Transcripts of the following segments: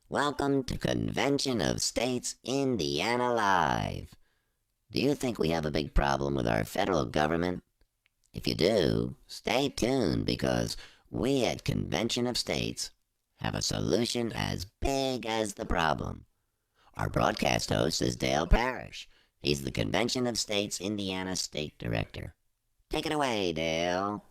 Welcome to Convention of States Indiana Live. Do you think we have a big problem with our federal government? If you do, stay tuned because we at Convention of States have a solution as big as the problem. Our broadcast host is Dale Parrish. He's the Convention of States Indiana State Director. Take it away, Dale.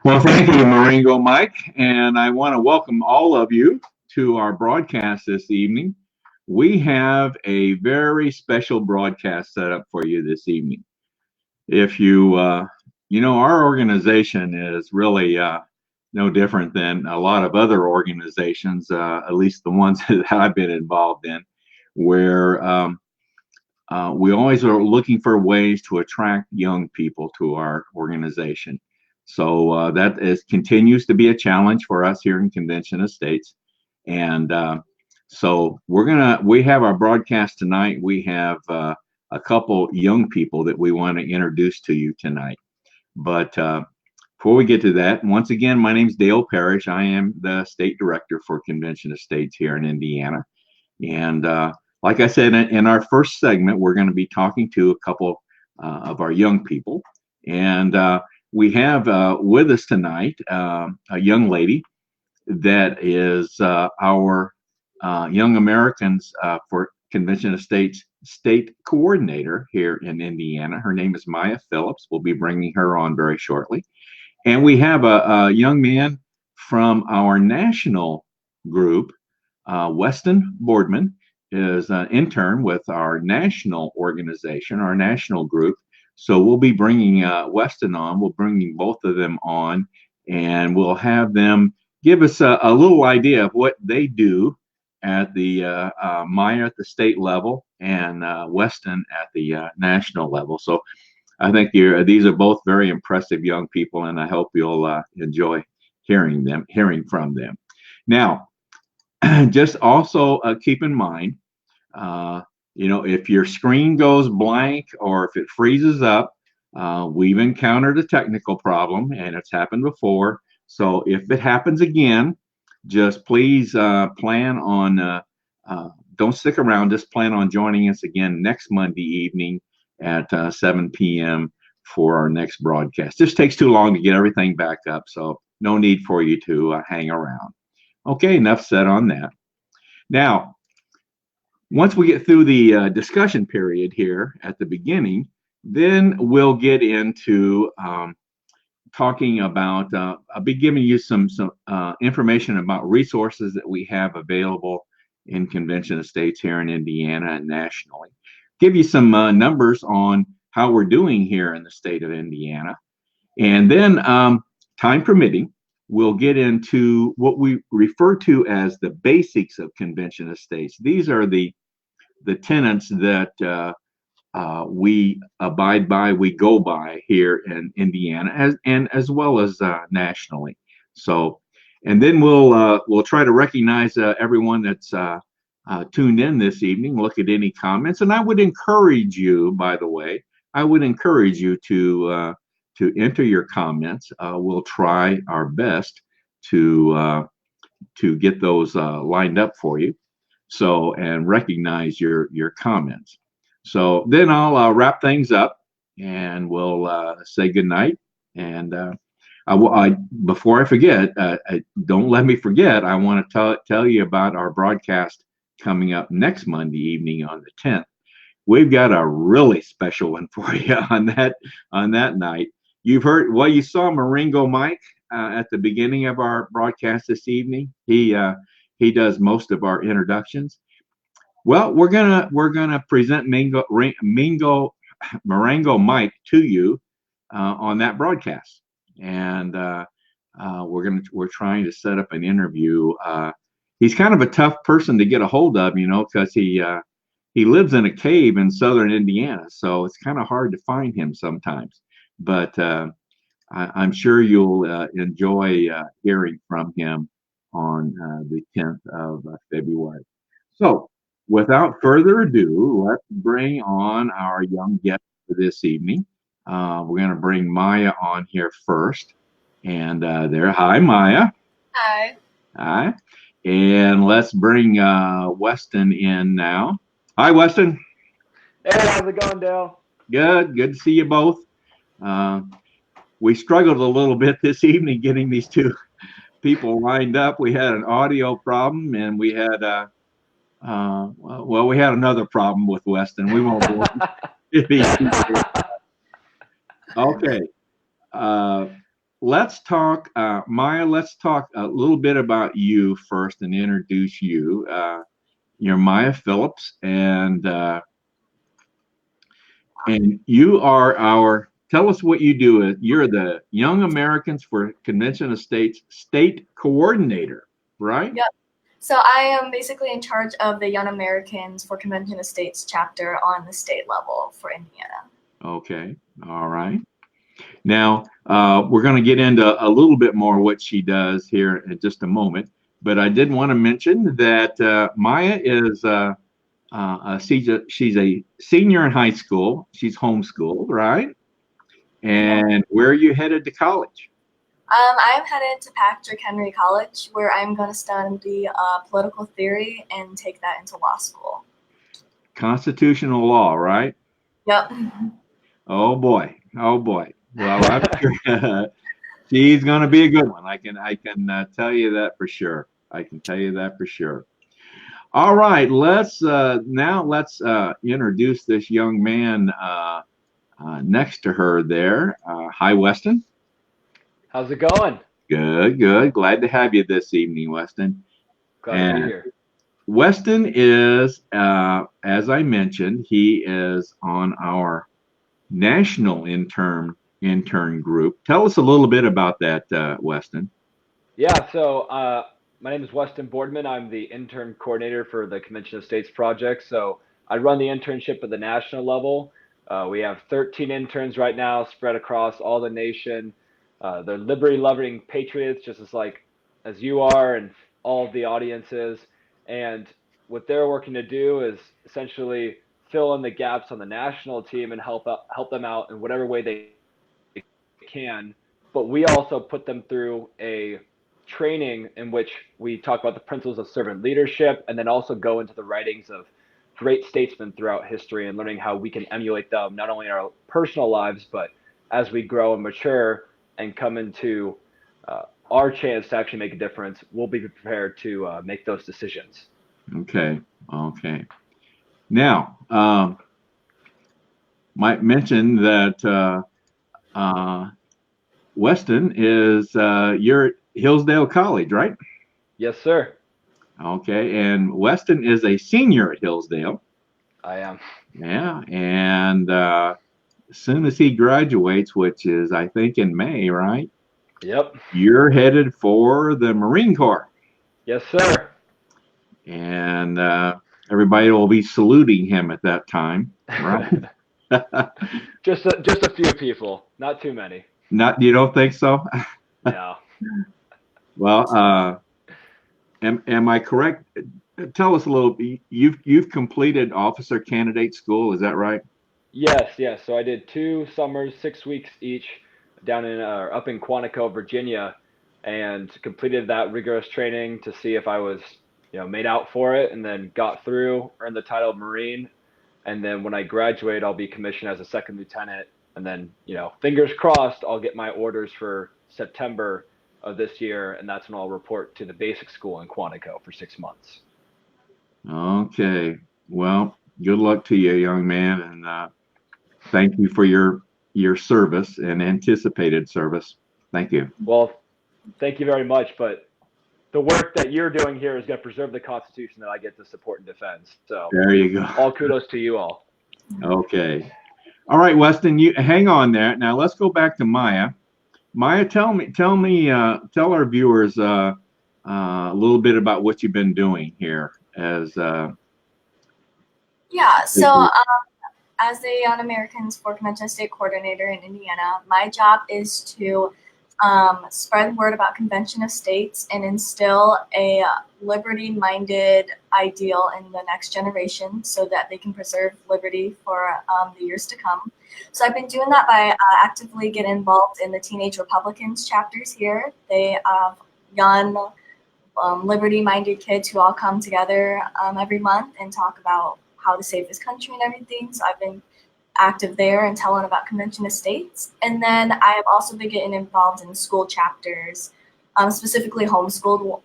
Well, thank you, Maringo Mike, and I want to welcome all of you to our broadcast this evening. We have a very special broadcast set up for you this evening. If our organization is really no different than a lot of other organizations, at least the ones that I've been involved in, where we always are looking for ways to attract young people to our organization. So continues to be a challenge for us here in Convention of States. And so we have our broadcast tonight. We have a couple young people that we want to introduce to you tonight. But before we get to that, once again, my name is Dale Parrish. I am the state director for Convention of States here in Indiana. And like I said, in our first segment, we're going to be talking to a couple of our young people. And we have with us tonight a young lady that is our Young Americans for Convention of States state coordinator here in Indiana. Her name is Maya Phillips. We'll be bringing her on very shortly. And we have a young man from our national group, Weston Boardman is an intern with our national organization, our national group. So we'll be bringing Weston on. We'll bring both of them on, and we'll have them give us a little idea of what they do at the Maya at the state level and Weston at the national level. So I think these are both very impressive young people, and I hope you'll enjoy hearing from them. Now, just also keep in mind, if your screen goes blank or if it freezes up, we've encountered a technical problem and it's happened before. So if it happens again, just please plan on, don't stick around, just plan on joining us again next Monday evening at 7 p.m. for our next broadcast. This takes too long to get everything back up, so no need for you to hang around. Okay, enough said on that. Now, once we get through the discussion period here at the beginning, then we'll get into talking about, I'll be giving you some information about resources that we have available in Convention of States here in Indiana and nationally. Give you some numbers on how we're doing here in the state of Indiana. And then, time permitting, we'll get into what we refer to as the basics of Convention of States. These are the tenets that we abide by, we go by here in Indiana, as well as nationally. So, and then we'll try to recognize everyone that's tuned in this evening. Look at any comments, and I would encourage you, by the way, to enter your comments. We'll try our best to get those lined up for you. So, and recognize your comments. So then I'll wrap things up and we'll say good night. And before I forget, don't let me forget, I want to tell you about our broadcast coming up next Monday evening on the 10th. We've got a really special one for you on that night. You saw Maringo Mike at the beginning of our broadcast this evening. He does most of our introductions. Well, we're gonna present Maringo Mike to you on that broadcast, and we're trying to set up an interview. He's kind of a tough person to get a hold of, because he lives in a cave in southern Indiana, so it's kind of hard to find him sometimes. But I'm sure you'll enjoy hearing from him on the 10th of February. So, without further ado, let's bring on our young guest for this evening. We're going to bring Maya on here first. And there, hi, Maya. Hi. Hi. And let's bring Weston in now. Hi, Weston. Hey, how's it going, Dale? Good. Good to see you both. We struggled a little bit this evening getting these two people lined up. We had an audio problem, and we had we had another problem with Weston. We won't go into these details. Okay. Uh, let's talk, Maya. Let's talk a little bit about you first and introduce you. You're Maya Phillips, and you are our. Tell us what you do. You're the Young Americans for Convention of States state coordinator, right? Yep. So I am basically in charge of the Young Americans for Convention of States chapter on the state level for Indiana. Okay. All right. Now, we're going to get into a little bit more what she does here in just a moment. But I did want to mention that Maya is she's a senior in high school. She's homeschooled, right? And where are you headed to college? I am headed to Patrick Henry College, where I'm going to study political theory and take that into law school. Constitutional law, right? Yep. Oh boy, oh boy. Well, I'm sure she's going to be a good one. I can tell you that for sure. I can tell you that for sure. All right, let's introduce this young man next to her there. Hi, Weston. How's it going? Good, good. Glad to have you this evening, Weston. Glad to be here. Weston is, as I mentioned, he is on our national intern group. Tell us a little bit about that, Weston. Yeah, so my name is Weston Boardman. I'm the intern coordinator for the Convention of States project. So I run the internship at the national level. We have 13 interns right now spread across all the nation. They're liberty-loving patriots, just as you are and all of the audiences. And what they're working to do is essentially fill in the gaps on the national team and help them out in whatever way they can. But we also put them through a training in which we talk about the principles of servant leadership and then also go into the writings of great statesmen throughout history and learning how we can emulate them not only in our personal lives, but as we grow and mature and come into our chance to actually make a difference, we'll be prepared to make those decisions. Okay, okay. Now, might mention that Weston is you're at Hillsdale College, right? Yes, sir. Okay, and Weston is a senior at Hillsdale. I am. Yeah, and as soon as he graduates, which is I think in May, right? Yep. You're headed for the Marine Corps. Yes, sir. And everybody will be saluting him at that time, right? just a few people, not too many. Not, you don't think so? No. Well, am I correct? Tell us a little. You've completed officer candidate school, is that right? Yes. So I did 2 summers, 6 weeks each, down in up in Quantico, Virginia, and completed that rigorous training to see if I was, made out for it, and then got through, earned the title of Marine, and then when I graduate, I'll be commissioned as a second lieutenant, and then, fingers crossed, I'll get my orders for September of this year, and that's when I'll report to the basic school in Quantico for 6 months. Okay. Well, good luck to you, young man, and thank you for your service and anticipated service. Thank you. Well, thank you very much, but the work that you're doing here is going to preserve the Constitution that I get to support and defend. So there you go. All kudos to you all. Okay. All right, Weston, you hang on there. Now let's go back to Maya. Maya, tell our viewers a little bit about what you've been doing here as. Yeah. So as the Young Americans for Convention of State coordinator in Indiana, my job is to spread word about Convention of States, and instill a liberty-minded ideal in the next generation so that they can preserve liberty for the years to come. So I've been doing that by actively getting involved in the Teenage Republicans chapters here. They have young, liberty-minded kids who all come together every month and talk about how to save this country and everything. So I've been active there and telling about Convention of States. And then I have also been getting involved in school chapters, specifically homeschooled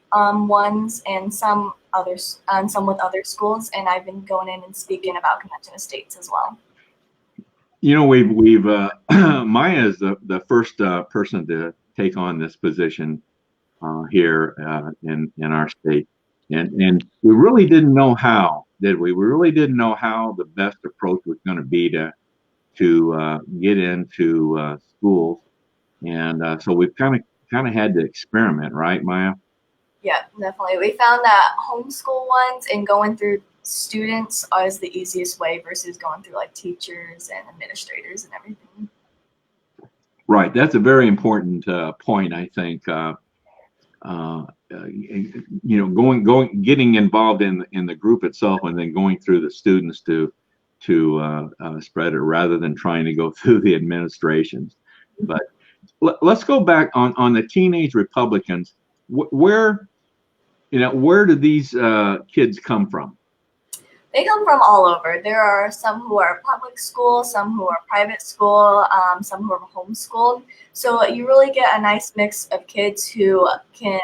ones, and some others, and some with other schools. And I've been going in and speaking about Convention of States as well. You know, we've Maya is the first person to take on this position here in our state, and we really didn't know how, did we? We really didn't know how the best approach was going to be to get into schools, and so we've kind of had to experiment, right, Maya? Yeah, definitely. We found that homeschool ones and going through students is the easiest way versus going through like teachers and administrators and everything. Right. That's a very important point, I think. Getting involved in the group itself, and then going through the students to spread it rather than trying to go through the administrations. But let's go back on the Teenage Republicans. Where do these kids come from? They come from all over. There are some who are public school, some who are private school, some who are homeschooled. So you really get a nice mix of kids who can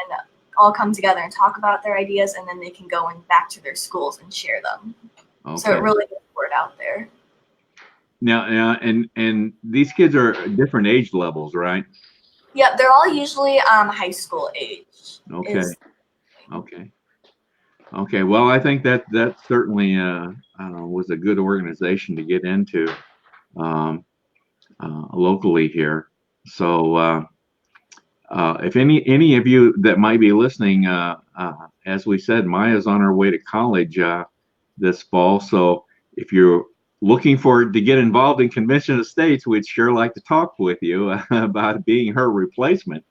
all come together and talk about their ideas, and then they can go back to their schools and share them. Okay. So it really gets the word out there. Now, and these kids are different age levels, right? Yeah, they're all usually high school age. Okay. Well, I think that certainly was a good organization to get into locally here. So if any of you that might be listening, as we said, Maya's on her way to college this fall. So if you're looking to get involved in Convention of States, we'd sure like to talk with you about being her replacement.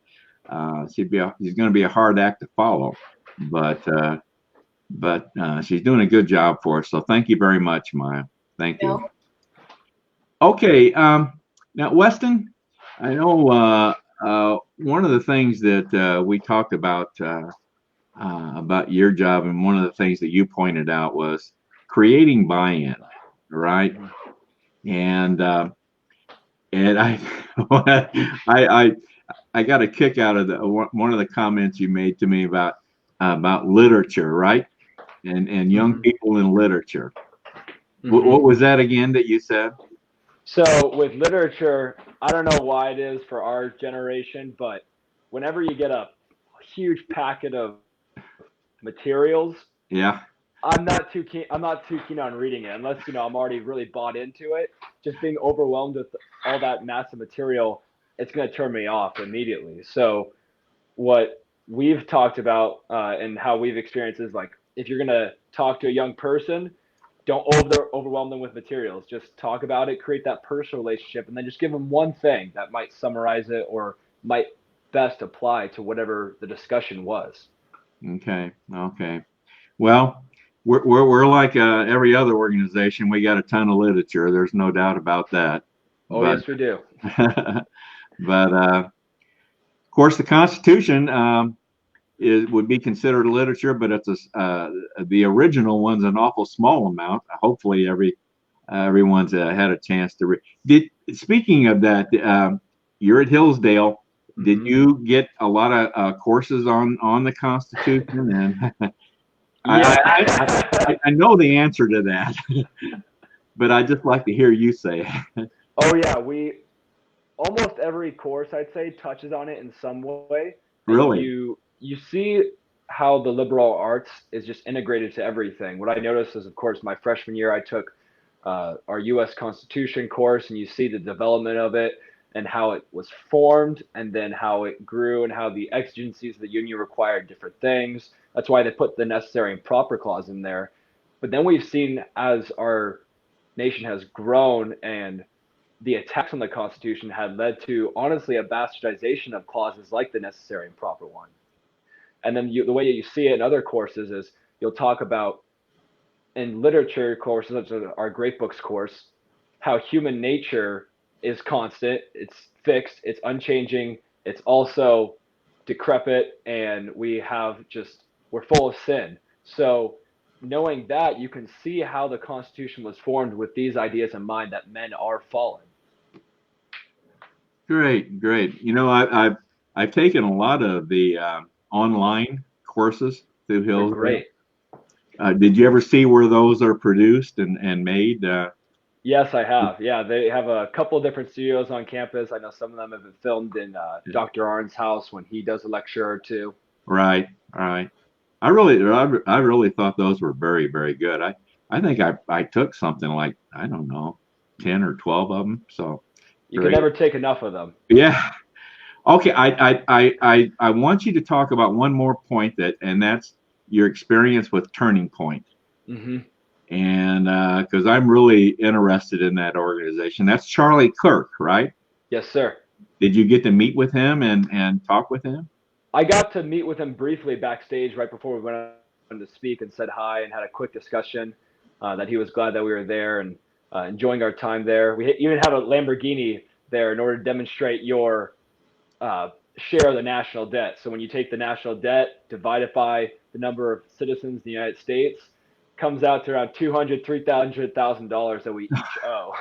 She's going to be a hard act to follow, but she's doing a good job for us. So thank you very much, Maya. Thank you. Okay. Now, Weston, I know one of the things that we talked about your job, and one of the things that you pointed out was creating buy-in, right? And I I got a kick out of one of the comments you made to me about literature, right? And young people in literature. What was that again that you said? So with literature, I don't know why it is for our generation, but whenever you get a huge packet of materials, yeah, I'm not too keen on reading it unless I'm already really bought into it. Just being overwhelmed with all that massive material, it's going to turn me off immediately. So what we've talked about and how we've experienced is, like, if you're going to talk to a young person, don't overwhelm them with materials. Just talk about it, create that personal relationship, and then just give them one thing that might summarize it or might best apply to whatever the discussion was. Okay. Well, we're like every other organization. We got a ton of literature. There's no doubt about that. Yes, we do. But of course, the Constitution would be considered literature, but it's the original one's an awful small amount. Hopefully, everyone's had a chance to read. Speaking of that, you're at Hillsdale. Did you get a lot of courses on the Constitution? And I know the answer to that, but I'd just like to hear you say it. Oh yeah, almost every course, I'd say, touches on it in some way. Really? You see how the liberal arts is just integrated to everything. What I noticed is, of course, my freshman year, I took our U.S. Constitution course, and you see the development of it and how it was formed, and then how it grew, and how the exigencies of the Union required different things. That's why they put the necessary and proper clause in there. But then we've seen, as our nation has grown and the attacks on the Constitution had led to, honestly, a bastardization of clauses like the necessary and proper one. And then the way you see it in other courses is you'll talk about, in literature courses, such as our Great Books course, how human nature is constant, it's fixed, it's unchanging, it's also decrepit, and we're full of sin. So knowing that, you can see how the Constitution was formed with these ideas in mind, that men are fallen. Great, great. I've taken a lot of the online courses through They're Hillsdale. great. Did you ever see where those are produced and made? Yes, I have. Yeah, they have a couple of different studios on campus. I know some of them have been filmed in Dr. Arn's house when he does a lecture or two. Right, right. I really thought those were very, very good. I think I took something like, I don't know, 10 or 12 of them. So you can never take enough of them. Yeah. Okay. I want you to talk about one more point and that's your experience with Turning Point. Mm-hmm. And because I'm really interested in that organization. That's Charlie Kirk, right? Yes, sir. Did you get to meet with him and talk with him? I got to meet with him briefly backstage right before we went on to speak, and said hi and had a quick discussion, that he was glad that we were there and enjoying our time there. We even had a Lamborghini there in order to demonstrate your share of the national debt. So when you take the national debt, divide it by the number of citizens in the United States, comes out to around $200,000-$300,000 that we each owe.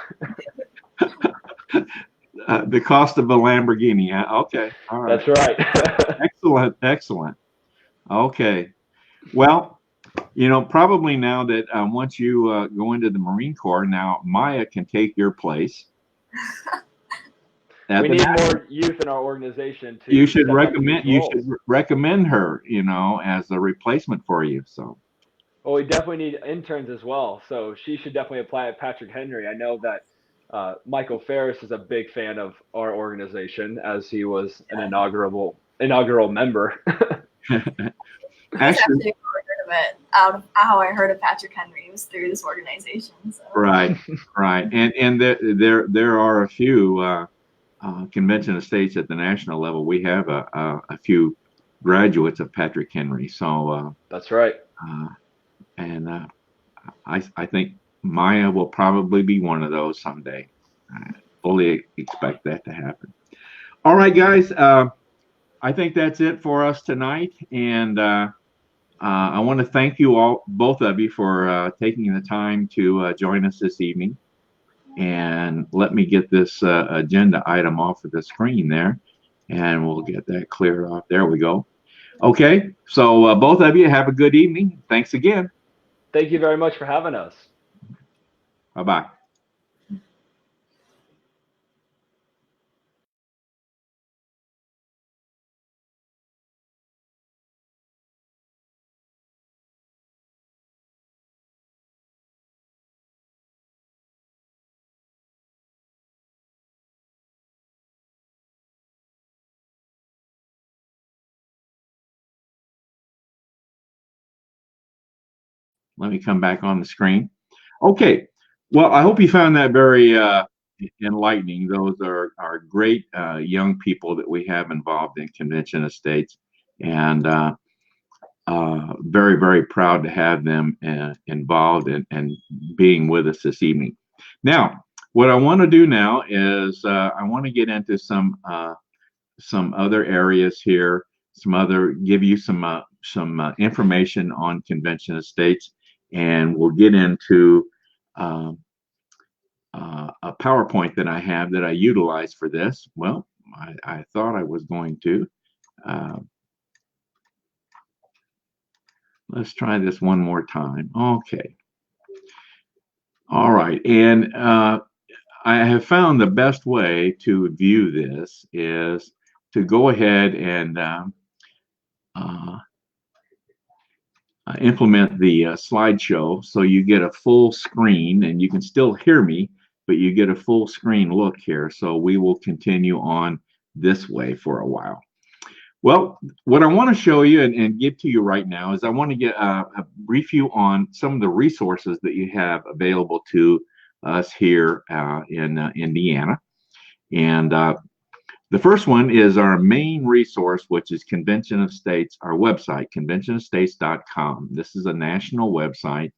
The cost of a Lamborghini. Okay. All right. That's right. Excellent. Excellent. Okay. Well, probably now that once you go into the Marine Corps, now Maya can take your place. We need more youth in our organization. You should recommend her, as a replacement for you. So. Well, we definitely need interns as well. So she should definitely apply at Patrick Henry. I know that Michael Ferris is a big fan of our organization, as he was an inaugural member. Actually, out of how I heard of Patrick Henry was through this organization. So. Right, right, and there are a few convention of states at the national level. We have a few graduates of Patrick Henry. So that's right. And I think Maya will probably be one of those someday. I fully expect that to happen. All right, guys. I think that's it for us tonight. And I want to thank you all, both of you, for taking the time to join us this evening. And let me get this agenda item off of the screen there, and we'll get that cleared off. There we go. Okay. So both of you have a good evening. Thanks again. Thank you very much for having us. Bye-bye. Let me come back on the screen. Okay. Well, I hope you found that very enlightening. Those are great young people that we have involved in Convention of States, and very, very proud to have them involved and being with us this evening. Now, what I want to do now is I want to get into some other areas here, give you some information on Convention of States, and we'll get into a PowerPoint that I have that I utilize for this. Well, I thought I was going to. Let's try this one more time. Okay. All right. And I have found the best way to view this is to go ahead and implement the slideshow, so you get a full screen, and you can still hear me, but you get a full screen look here. So we will continue on this way for a while. Well, what I want to show you and give to you right now is I want to get a brief view on some of the resources that you have available to us here in Indiana. And the first one is our main resource, which is Convention of States, our website, conventionofstates.com. This is a national website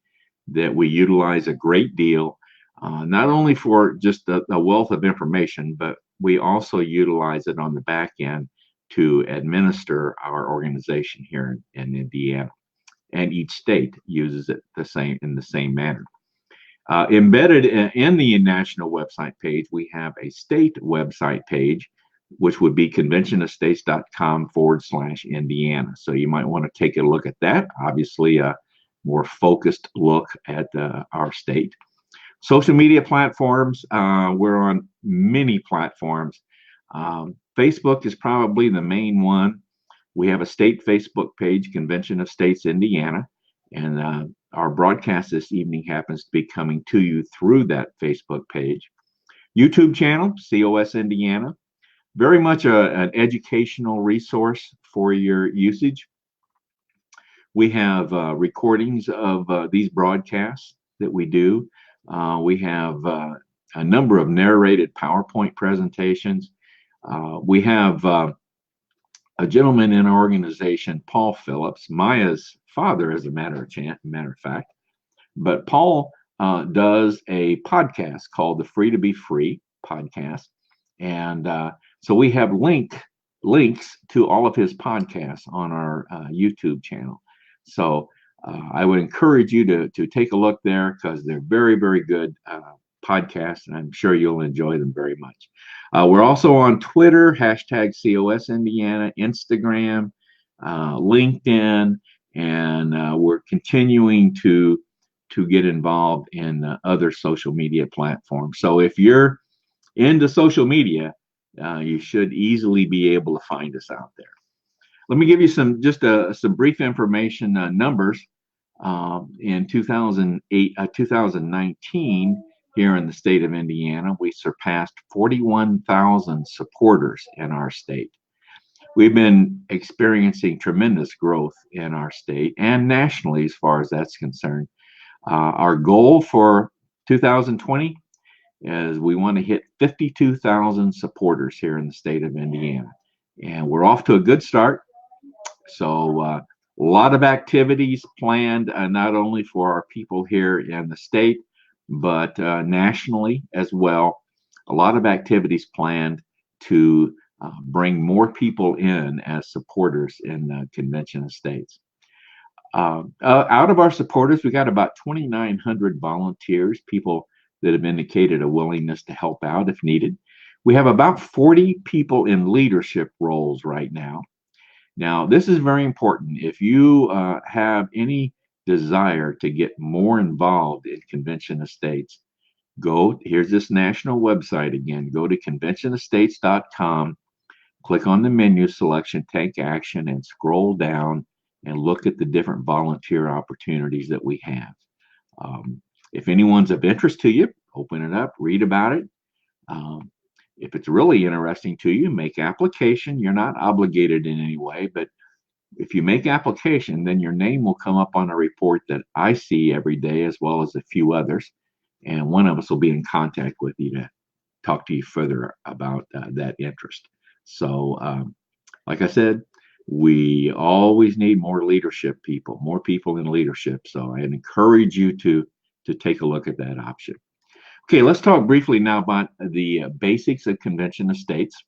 that we utilize a great deal, not only for just a wealth of information, but we also utilize it on the back end to administer our organization here in Indiana. And each state uses it in the same manner. Embedded in the national website page, we have a state website page, which would be conventionofstates.com/Indiana. So you might want to take a look at that. Obviously, a more focused look at our state. Social media platforms, we're on many platforms. Facebook is probably the main one. We have a state Facebook page, Convention of States Indiana, and our broadcast this evening happens to be coming to you through that Facebook page. YouTube channel, COS Indiana, very much an educational resource for your usage. We have recordings of these broadcasts that we do. We have a number of narrated PowerPoint presentations. We have a gentleman in our organization, Paul Phillips, Maya's father, as a matter of fact. But Paul does a podcast called the Free to Be Free podcast. And so we have links to all of his podcasts on our YouTube channel. So I would encourage you to take a look there, because they're very, very good podcasts, and I'm sure you'll enjoy them very much. We're also on Twitter, hashtag COS Indiana, Instagram, LinkedIn, and we're continuing to get involved in other social media platforms. So if you're into social media, you should easily be able to find us out there. Let me give you some brief information numbers. In 2019, here in the state of Indiana, we surpassed 41,000 supporters in our state. We've been experiencing tremendous growth in our state and nationally as far as that's concerned. Our goal for 2020 is we want to hit 52,000 supporters here in the state of Indiana. And we're off to a good start. So a lot of activities planned, not only for our people here in the state, but nationally as well. A lot of activities planned to bring more people in as supporters in the Convention of States. Out of our supporters, we got about 2,900 volunteers, people that have indicated a willingness to help out if needed. We have about 40 people in leadership roles right now. Now, this is very important. If you have any desire to get more involved in Convention of States, here's this national website again. Go to conventionofstates.com, click on the menu selection, take action, and scroll down and look at the different volunteer opportunities that we have. If anyone's of interest to you, open it up, read about it. If it's really interesting to you, make application. You're not obligated in any way, but if you make application, then your name will come up on a report that I see every day, as well as a few others. And one of us will be in contact with you to talk to you further about that interest. So, like I said, we always need more leadership people, more people in leadership. So I encourage you to take a look at that option. Okay, let's talk briefly now about the basics of Convention of States.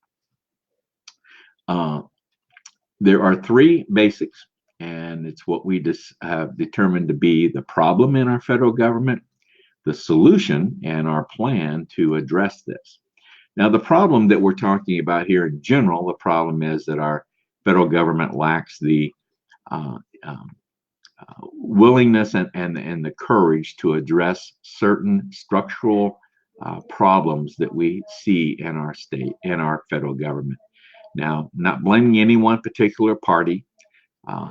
There are three basics, and it's what we have determined to be the problem in our federal government, the solution, and our plan to address this. Now, the problem that we're talking about here in general, the problem is that our federal government lacks the willingness and the courage to address certain structural problems that we see in our state, in our federal government. Now, not blaming any one particular party.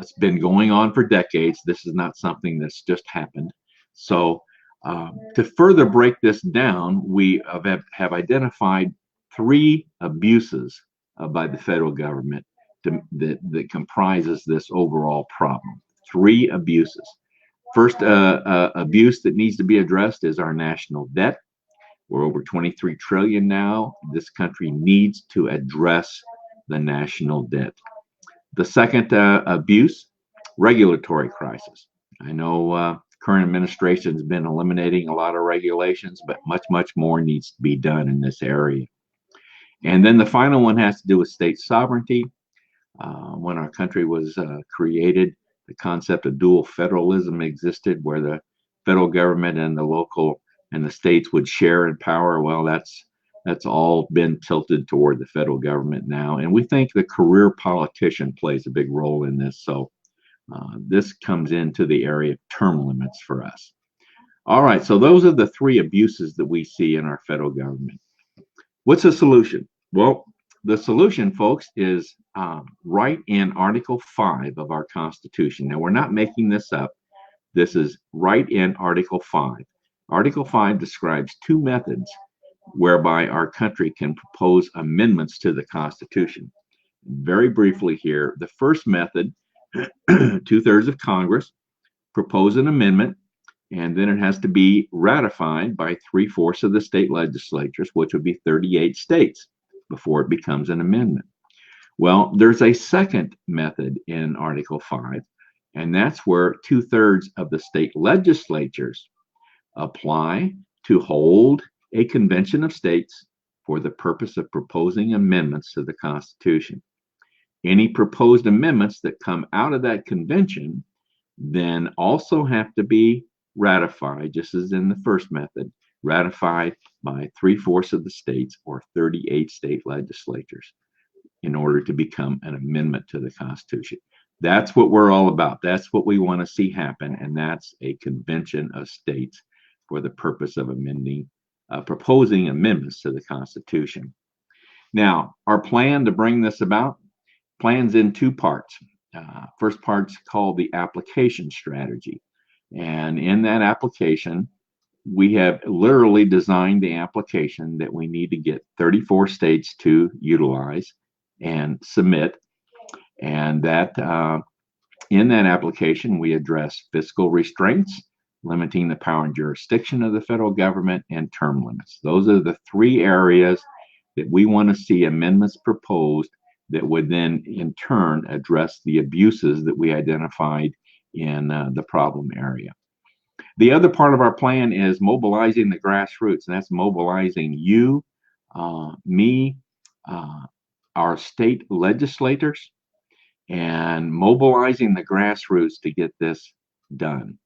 It's been going on for decades. This is not something that's just happened. So to further break this down, we have identified three abuses by the federal government that comprises this overall problem. Three abuses. First abuse that needs to be addressed is our national debt. We're over 23 trillion now. This country needs to address the national debt. The second abuse, regulatory crisis. I know current administration has been eliminating a lot of regulations, but much more needs to be done in this area. And then the final one has to do with state sovereignty. When our country was created, the concept of dual federalism existed, where the federal government and the local and the states would share in power. Well, that's all been tilted toward the federal government now, and we think the career politician plays a big role in this. So this comes into the area of term limits for us. All right, so those are the three abuses that we see in our federal government. What's the solution? Well, the solution, folks, is right in Article 5 of our Constitution. Now, we're not making this up. This is right in Article 5. Article 5 describes two methods whereby our country can propose amendments to the Constitution. Very briefly here, the first method, 2/3 of Congress propose an amendment, and then it has to be ratified by 3/4 of the state legislatures, which would be 38 states, before it becomes an amendment. Well, there's a second method in Article 5, and that's where 2/3 of the state legislatures apply to hold a convention of states for the purpose of proposing amendments to the Constitution. Any proposed amendments that come out of that convention then also have to be ratified, just as in the first method, ratified by 3/4 of the states or 38 state legislatures in order to become an amendment to the Constitution. That's what we're all about. That's what we want to see happen, and that's a convention of states for the purpose of proposing amendments to the Constitution. Now, our plan to bring this about, plans in two parts. First part's called the application strategy. And in that application, we have literally designed the application that we need to get 34 states to utilize and submit. And that in that application, we address fiscal restraints, limiting the power and jurisdiction of the federal government, and term limits. Those are the three areas that we want to see amendments proposed that would then in turn address the abuses that we identified in the problem area. The other part of our plan is mobilizing the grassroots, and that's mobilizing you, me, our state legislators, and mobilizing the grassroots to get this done.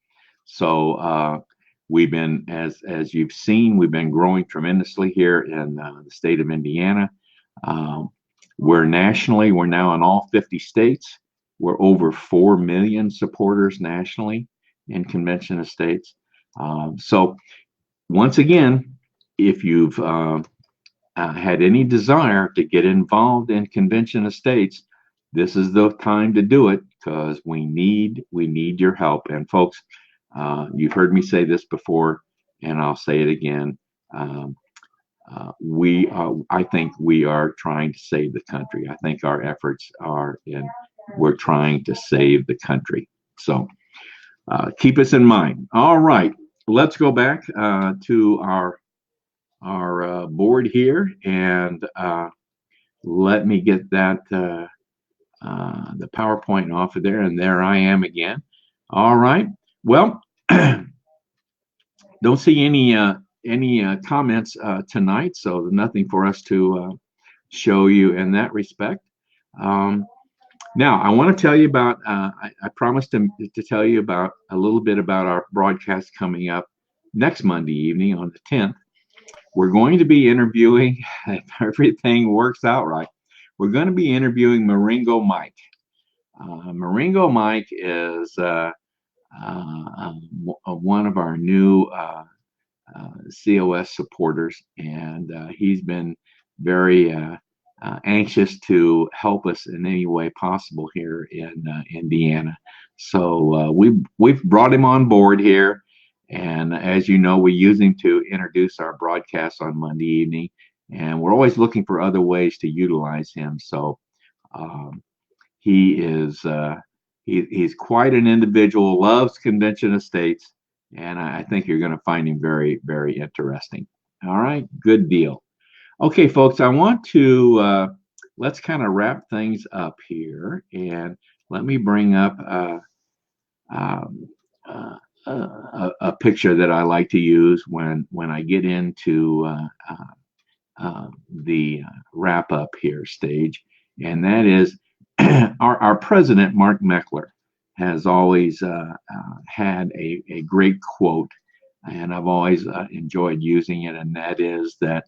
So we've been, as you've seen, we've been growing tremendously here in the state of Indiana. We're nationally, we're now in all 50 states. We're over 4 million supporters nationally in Convention of States. So once again, if you've had any desire to get involved in Convention of States, this is the time to do it, because we need your help. And folks, you've heard me say this before, and I'll say it again. I think we are trying to save the country. I think our efforts we're trying to save the country. So keep us in mind. All right, let's go back to our board here, and let me get that the PowerPoint off of there, and there I am again. All right. Well, don't see any comments tonight, so nothing for us to show you in that respect. Now, I want to tell you about, I promised to tell you about a little bit about our broadcast coming up next Monday evening on the 10th. We're going to be interviewing, if everything works out right, we're going to be interviewing Maringo Mike. Maringo Mike is one of our new COS supporters, and he's been very anxious to help us in any way possible here in Indiana. So we've brought him on board here, and as you know, we use him to introduce our broadcasts on Monday evening, and we're always looking for other ways to utilize him. So he is he's quite an individual, loves Convention of States, and I think you're going to find him very, very interesting. All right, good deal. Okay, folks, I want to let's kind of wrap things up here, and let me bring up um, uh, a picture that I like to use when I get into the wrap up here stage, and that is our president, Mark Meckler, has always had a great quote, and I've always enjoyed using it, and that is that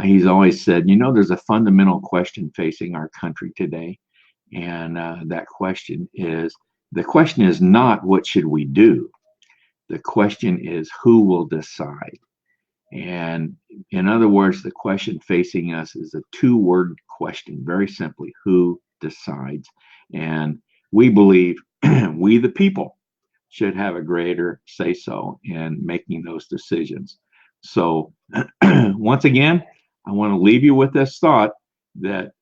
he's always said, you know, there's a fundamental question facing our country today, and that question is the question is not what should we do. The question is who will decide. And in other words, the question facing us is a two-word question, very simply, who decides? And we believe we, the people, should have a greater say so in making those decisions. So, once again, I want to leave you with this thought that,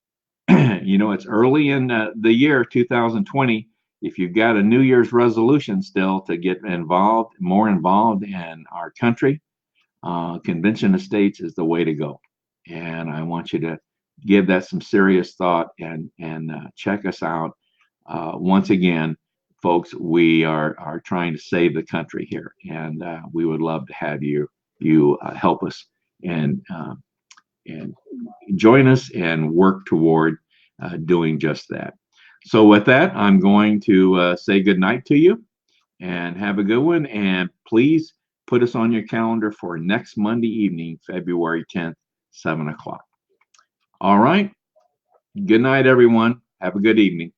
you know, it's early in the year 2020. If you've got a New Year's resolution still to get involved, more involved in our country, convention of states is the way to go. And I want you to give that some serious thought and check us out. Once again, folks, we are trying to save the country here, and we would love to have you help us and join us and work toward doing just that. So with that, I'm going to say good night to you and have a good one. And please put us on your calendar for next Monday evening, February 10th, 7 o'clock. All right. Good night, everyone. Have a good evening.